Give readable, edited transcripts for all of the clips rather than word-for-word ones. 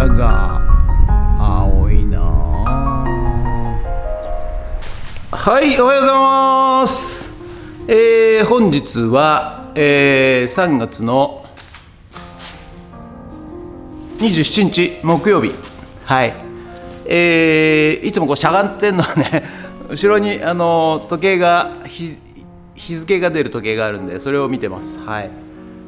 空が青いな。はい、おはようございます。本日は、3月の27日木曜日。はい。いつもこうしゃがってんのはね、後ろに時計が日付が出る時計があるんで、それを見てます。はい。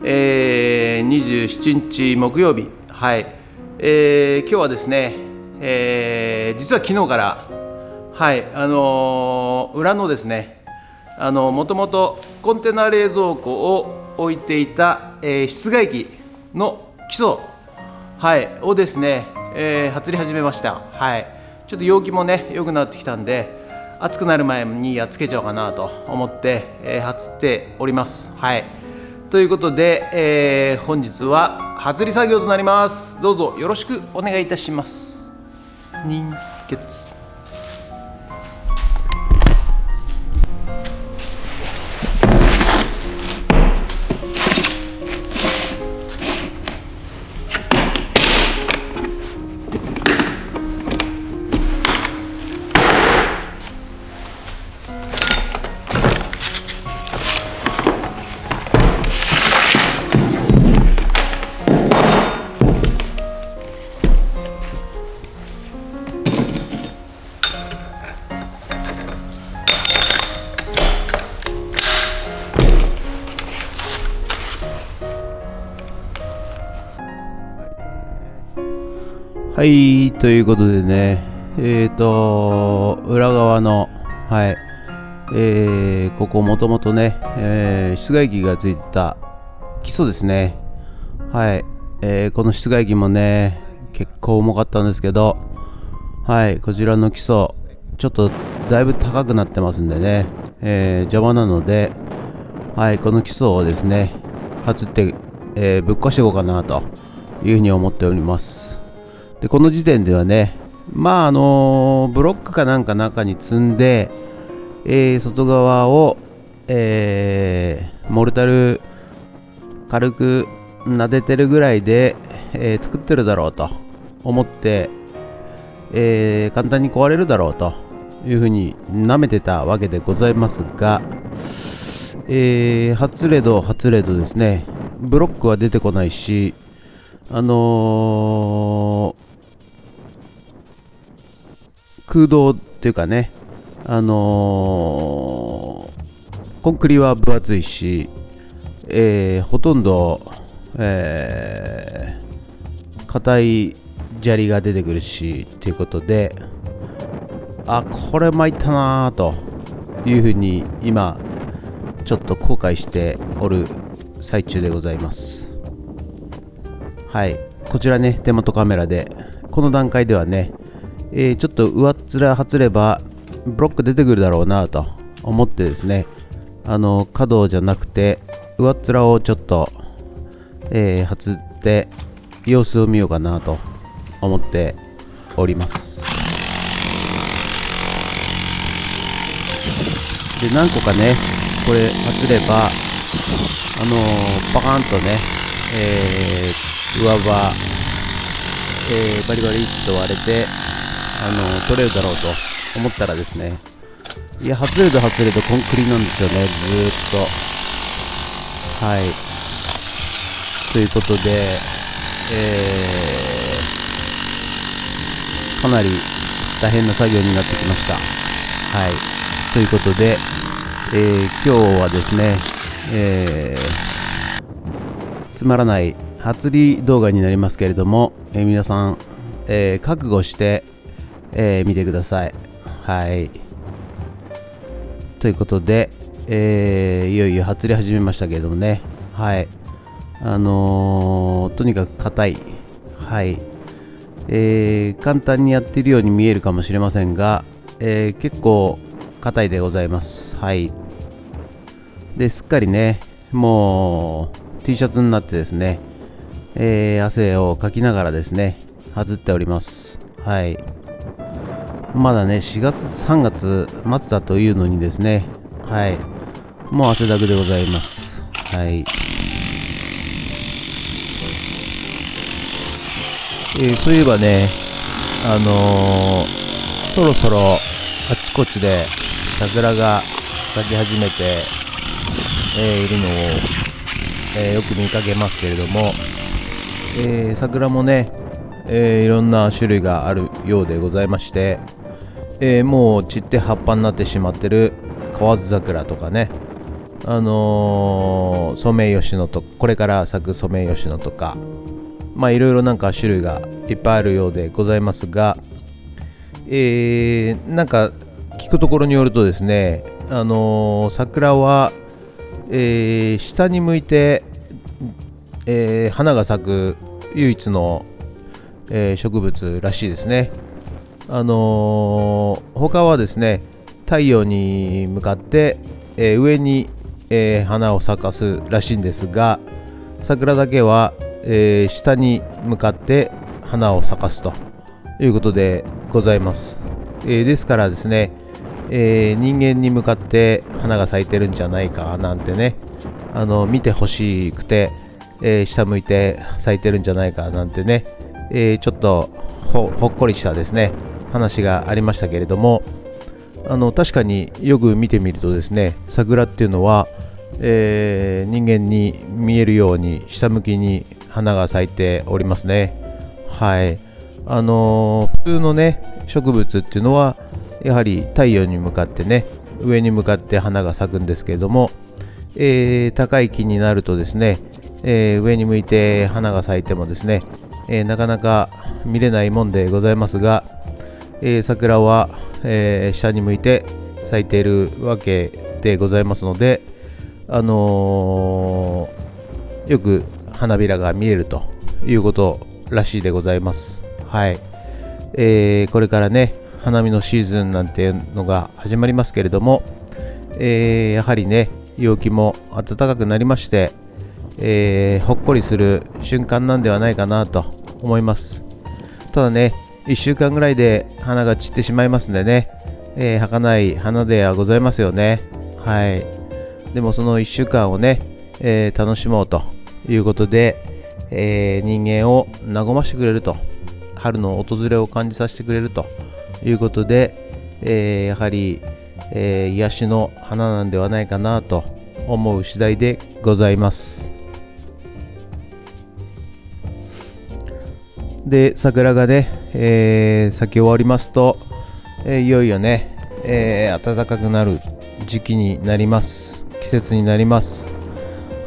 27日木曜日。はい。今日はですね、実は昨日から、はい、裏のですね、もともとコンテナ冷蔵庫を置いていた、室外機の基礎、はい、をですね、発り始めました。はい。ちょっと陽気もね良くなってきたんで、暑くなる前にやっつけちゃおうかなと思って、発っております。はい。ということで、本日は発り作業となります。どうぞよろしくお願いいたします。人血。はい、ということでね、裏側の、はい、ここもともとね、室外機がついてた基礎ですね。はい、この室外機もね、結構重かったんですけど、はい、こちらの基礎、ちょっとだいぶ高くなってますんでね、邪魔なので、はい、この基礎をですね、外って、ぶっ壊していこうかなというふうに思っております。でこの時点ではね、ブロックかなんか中に積んで、外側を、モルタル軽く撫でてるぐらいで、作ってるだろうと思って、簡単に壊れるだろうというふうに舐めてたわけでございますが、発レドですね、ブロックは出てこないし、空洞っていうかね、コンクリは分厚いし、ほとんど硬い砂利が出てくるしっていうことで、これ参ったなというふうに今ちょっと後悔しておる最中でございます。はい、こちらね、手元カメラでこの段階ではね、ちょっと上っ面外ればブロック出てくるだろうなと思ってですね、角じゃなくて上っ面をちょっと、外って様子を見ようかなと思っております。で何個かね、これ外ればパカーンとね、上は、バリバリっと割れて取れるだろうと思ったらですね、いや外れるとコンクリなんですよね、ずーっと。はい、ということで、かなり大変な作業になってきました。はい、ということで、今日はですね、つまらない初り動画になりますけれども、皆さん、覚悟して見てください。はい。ということで、いよいよ発り始めましたけれどもね。はい。とにかく硬い。はい。簡単にやっているように見えるかもしれませんが、結構硬いでございます。はい。で、すっかりね、もう T シャツになってですね、汗をかきながらですね、外っております。はい。まだね、4月3月末だというのにですね、はい、もう汗だくでございます。はい。そういえばね、そろそろあっちこっちで桜が咲き始めて、いるのを、よく見かけますけれども、桜もね、いろんな種類があるようでございまして、もう散って葉っぱになってしまってる河津桜とかね、ソメイヨシノとこれから咲くソメイヨシノとか、まあいろいろなんか種類がいっぱいあるようでございますが、なんか聞くところによるとですね、桜は、下に向いて、花が咲く唯一の、植物らしいですね。他はですね、太陽に向かって、上に、花を咲かすらしいんですが、桜だけは、下に向かって花を咲かすということでございます。ですからですね、人間に向かって花が咲いてるんじゃないかなんてね、見てほしくて、下向いて咲いてるんじゃないかなんてね、ちょっとほっこりしたですね話がありましたけれども、確かによく見てみるとですね、桜っていうのは、人間に見えるように下向きに花が咲いておりますね。はい。普通のね植物っていうのはやはり太陽に向かってね、上に向かって花が咲くんですけれども、高い木になるとですね、上に向いて花が咲いてもですね、なかなか見れないもんでございますが、桜は、下に向いて咲いているわけでございますので、よく花びらが見えるということらしいでございます。はい。これからね花見のシーズンなんていうのが始まりますけれども、やはりね陽気も暖かくなりまして、ほっこりする瞬間なんではないかなと思います。ただね、1週間ぐらいで花が散ってしまいますんでね、儚い花ではございますよね。はい。でもその1週間をね、楽しもうということで、人間を和ましてくれると、春の訪れを感じさせてくれるということで、やはり、癒しの花なんではないかなと思う次第でございます。で、桜がね、咲き終わりますと、いよいよね、暖かくなる時期になります。季節になります。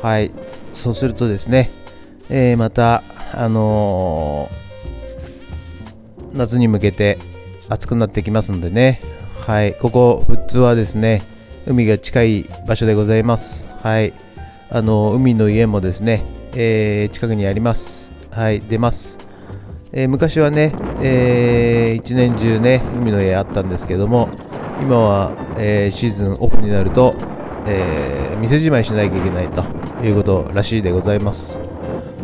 はい。そうするとですね、また夏に向けて暑くなってきますのでね。はい。ここ富津はですね、海が近い場所でございます。はい。海の家もですね、近くにあります。はい。出ます。昔はね、一年中ね海の家あったんですけども、今は、シーズンオフになると、店じまいしなきゃいけないということらしいでございます。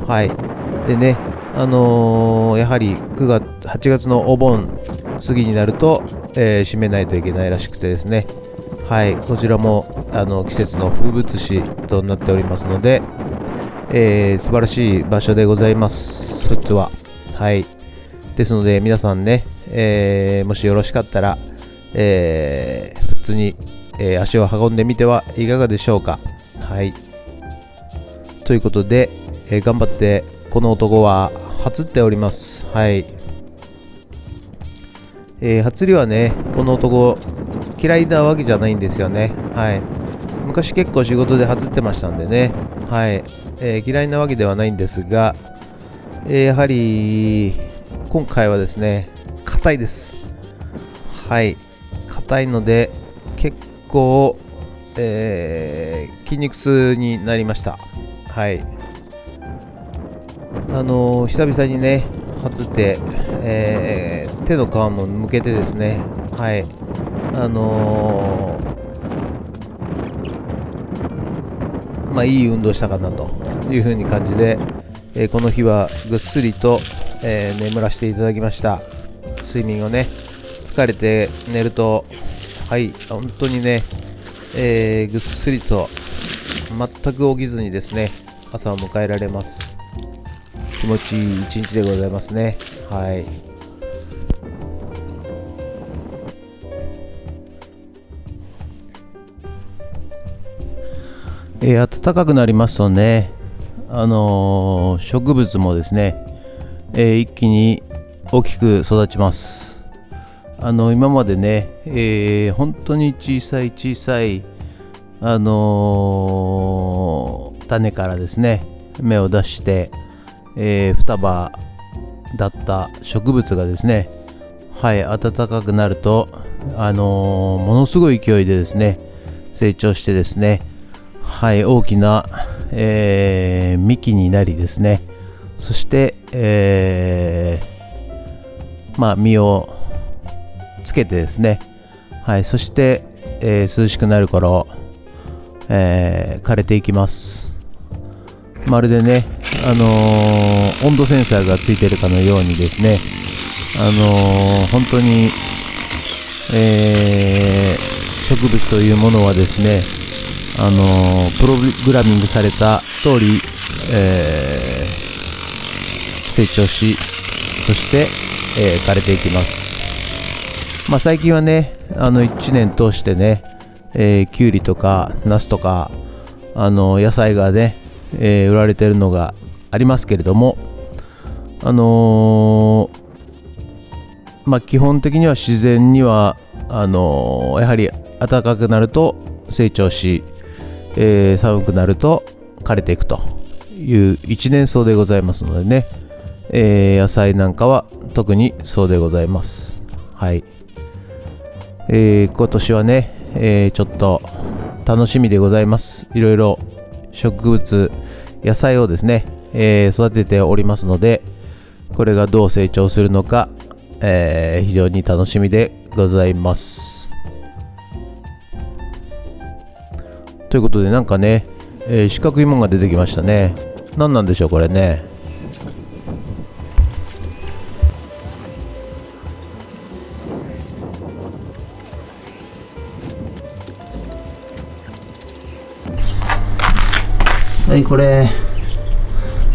はい。でね、やはり9月8月のお盆過ぎになると、閉めないといけないらしくてですね、はい、こちらも季節の風物詩となっておりますので、素晴らしい場所でございます。富津は。はい。ですので皆さんね、もしよろしかったら、富津に、足を運んでみてはいかがでしょうか。はい。ということで、頑張ってこの男は初っております。はい。初りはね、この男嫌いなわけじゃないんですよね。はい。昔結構仕事で初ってましたんでね。はい。嫌いなわけではないんですが、やはり今回はですね硬いです。はい、硬いので結構、筋肉痛になりました。はい。久々にね初って、手の皮も向けてですね、はい、いい運動したかなという風に感じで、この日はぐっすりと、眠らせていただきました。睡眠をね、疲れて寝ると、はい、本当にね、ぐっすりと全く起きずにですね、朝を迎えられます。気持ちいい一日でございますね。はい。暖かくなりますとね、植物もですね、一気に大きく育ちます。今までね、本当に小さい、種からですね芽を出して、双葉だった植物がですね、暖かくなると、ものすごい勢いでですね成長してですね、大きな、幹になりですね、そして、実をつけてですね、そして、涼しくなる頃、枯れていきます。まるでね、温度センサーがついているかのようにですね、本当に、植物というものはですね、プログラミングされた通り、成長し、そして、枯れていきます。最近はね、1年通してね、きゅうりとかナスとか野菜がね、売られているのがありますけれども、基本的には自然にはやはり暖かくなると成長し、寒くなると枯れていくという一年草でございますのでね、野菜なんかは特にそうでございます。今年はね、ちょっと楽しみでございます。いろいろ植物野菜をですね、育てておりますので、これがどう成長するのか、非常に楽しみでございます。ということで、なんかね、四角いものが出てきましたね。何なんでしょうこれね。これ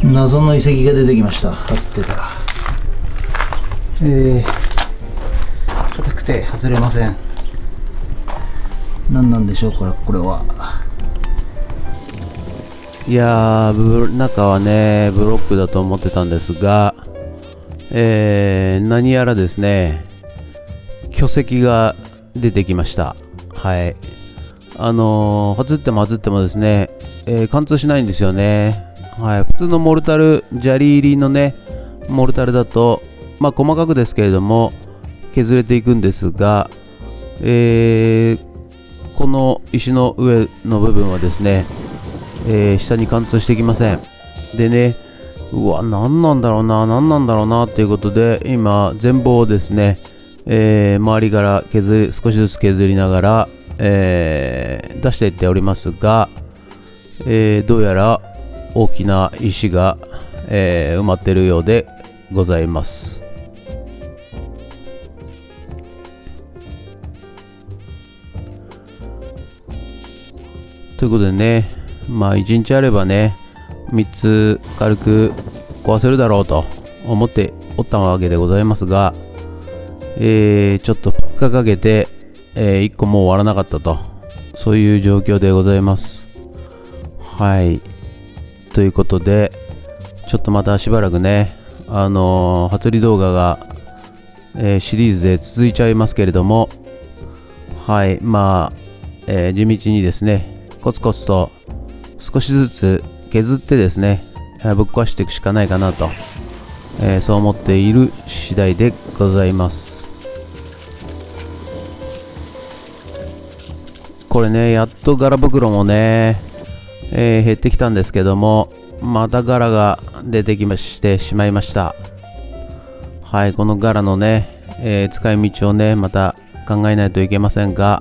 謎の遺跡が出てきました。外ってたら硬くて外れません。何なんでしょうこれは。いやー、中はねブロックだと思ってたんですが、何やらですね巨石が出てきました。外ってもですね、貫通しないんですよね。普通のモルタル、砂利入りのねモルタルだと細かくですけれども削れていくんですが、この石の上の部分はですね、下に貫通してきません。でね、何なんだろうなということで、今全貌をですね、周りから少しずつ削りながら、出していっておりますが、どうやら大きな石が、埋まっているようでございます。ということでね、1日あればね3つ軽く壊せるだろうと思っておったわけでございますが、ちょっと2日かけて、1個もう終わらなかったと、そういう状況でございます。ということで、ちょっとまたしばらくね初利動画が、シリーズで続いちゃいますけれども、地道にですねコツコツと少しずつ削ってですねぶっ壊していくしかないかなと、そう思っている次第でございます。これね、やっと柄袋もね、減ってきたんですけども、また柄が出てきましてしまいました。この柄のね、使い道をねまた考えないといけませんが、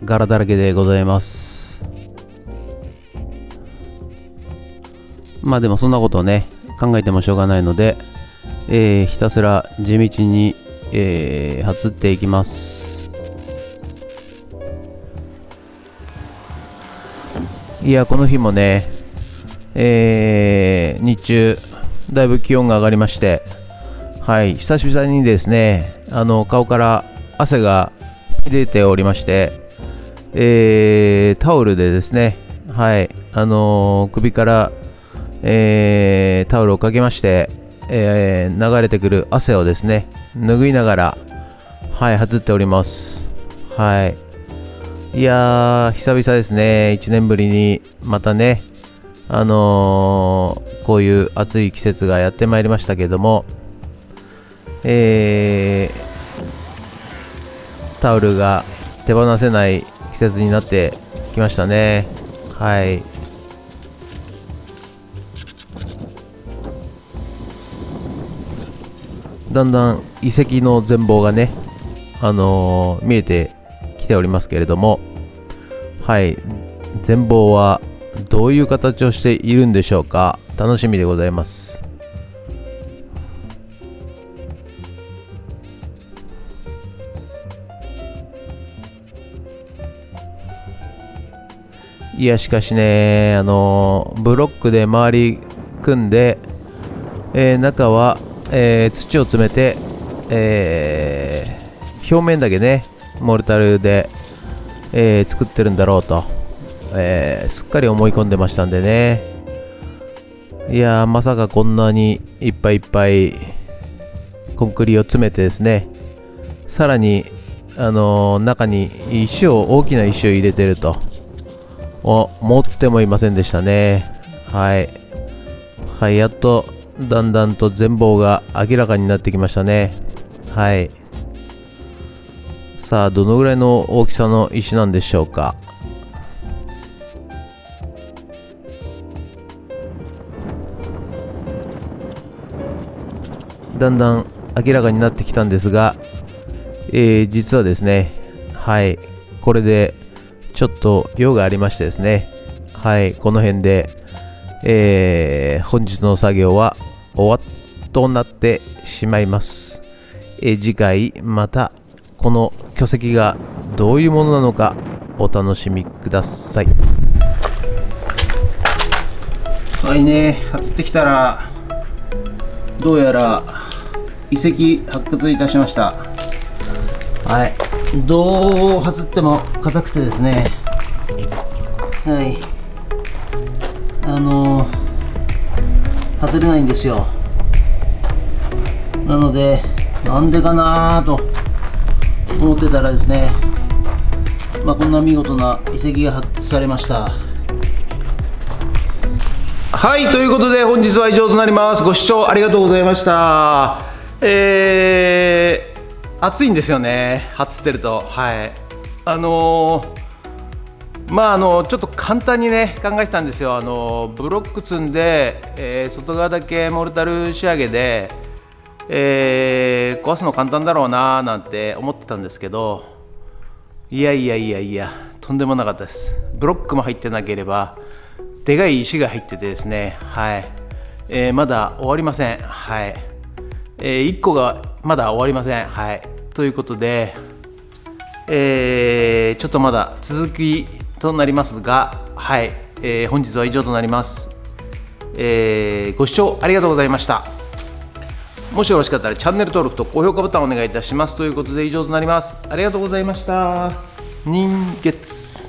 柄だらけでございます。でもそんなことをね考えてもしょうがないので、ひたすら地道に、はっていきます。いや、この日もね、日中だいぶ気温が上がりまして、はい、久々にですね、顔から汗が出ておりまして、タオルでですね、はい、首から、タオルをかけまして、流れてくる汗をですね、拭いながら、はい、外っております。はい。いやー、久々ですね。1年ぶりにまたね、こういう暑い季節がやってまいりましたけれども、タオルが手放せない季節になってきましたね。はい。だんだん遺跡の全貌がね、見えてきておりますけれども、はい、全貌はどういう形をしているんでしょうか。楽しみでございます。いや、しかしね、ブロックで周り組んで、中は、土を詰めて、表面だけねモルタルで、作ってるんだろうと、すっかり思い込んでましたんでね。いやまさかこんなにいっぱいいっぱいコンクリを詰めてですね、さらに中に大きな石を入れてると思ってもいませんでしたね。はい、はい、やっとだんだんと全貌が明らかになってきましたね。はい。さあ、どのぐらいの大きさの石なんでしょうか。だんだん明らかになってきたんですが、実はですね、はい、これでちょっと用がありましてですね、はい、この辺で、本日の作業は終わっとなってしまいます。次回またこの巨石がどういうものなのかお楽しみください。はいね、初ってきたらどうやら遺跡発掘いたしました。はい、どう外っても硬くてですね、はい、外れないんですよ。なのでなんでかなと思ってたらですね、こんな見事な遺跡が発掘されました。はい、ということで本日は以上となります。ご視聴ありがとうございました。暑いんですよね、初ってると。はい、ちょっと簡単にね考えてたんですよ。ブロック積んで、外側だけモルタル仕上げで、壊すの簡単だろうななんて思ってたんですけど、いやとんでもなかったです。ブロックも入ってなければでかい石が入っててですね、はい、まだ終わりません。はい、1個がまだ終わりません。はい、ということで、ちょっとまだ続きとなりますが、はい、本日は以上となります。ご視聴ありがとうございました。もしよろしかったらチャンネル登録と高評価ボタンをお願いいたします。ということで以上となります。ありがとうございました。人月。